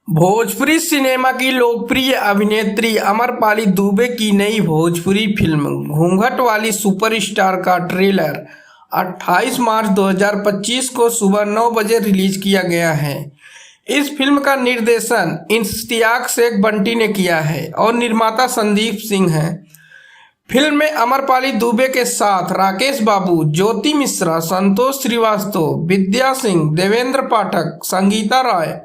Bhojpuri cinema की लोकप्रिय अभिनेत्री अमरपाली दुबे की नई भोजपुरी फिल्म घूंघट वाली सुपरस्टार का ट्रेलर 28 मार्च 2025 को सुबह 9 बजे रिलीज किया गया है। इस फिल्म का निर्देशन इश्तियाक शेख बंटी ने किया है और निर्माता संदीप सिंह हैं। फिल्म में अमरपाली दुबे के साथ राकेश बाबू, ज्योति मिश्रा, संतोष श्रीवास्तव, विद्या सिंह, देवेंद्र पाठक, संगीता राय,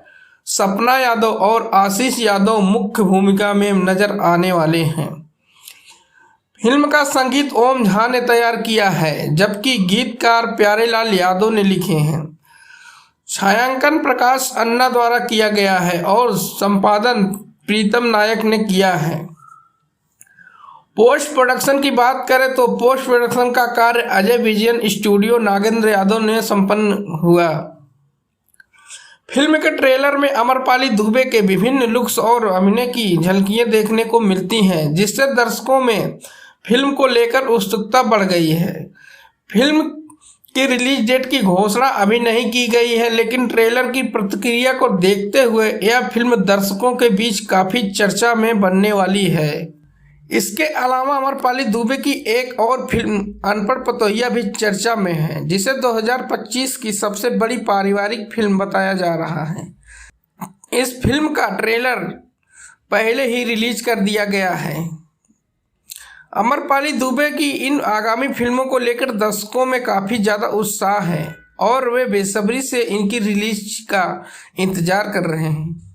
सपना यादव और आशीष यादव मुख्य भूमिका में नजर आने वाले हैं। फिल्म का संगीत ओम झा ने तैयार किया है, जबकि गीतकार प्यारेलाल यादव ने लिखे हैं। छायांकन प्रकाश अन्ना द्वारा किया गया है और संपादन प्रीतम नायक ने किया है। पोस्ट प्रोडक्शन की बात करें तो पोस्ट प्रोडक्शन का कार्य अजय विजयन स्टूडियो नागेंद्र यादव ने संपन्न हुआ। फिल्म के ट्रेलर में अमरपाली दुबे के विभिन्न लुक्स और अभिनय की झलकियां देखने को मिलती हैं, जिससे दर्शकों में फिल्म को लेकर उत्सुकता बढ़ गई है। फिल्म की रिलीज डेट की घोषणा अभी नहीं की गई है, लेकिन ट्रेलर की प्रतिक्रिया को देखते हुए यह फिल्म दर्शकों के बीच काफ़ी चर्चा में बनने वाली है। इसके अलावा अमरपाली दुबे की एक और फिल्म अनपढ़ पतोहिया भी चर्चा में है, जिसे 2025 की सबसे बड़ी पारिवारिक फिल्म बताया जा रहा है। इस फिल्म का ट्रेलर पहले ही रिलीज कर दिया गया है। अमरपाली दुबे की इन आगामी फिल्मों को लेकर दर्शकों में काफ़ी ज़्यादा उत्साह है और वे बेसब्री से इनकी रिलीज का इंतजार कर रहे हैं।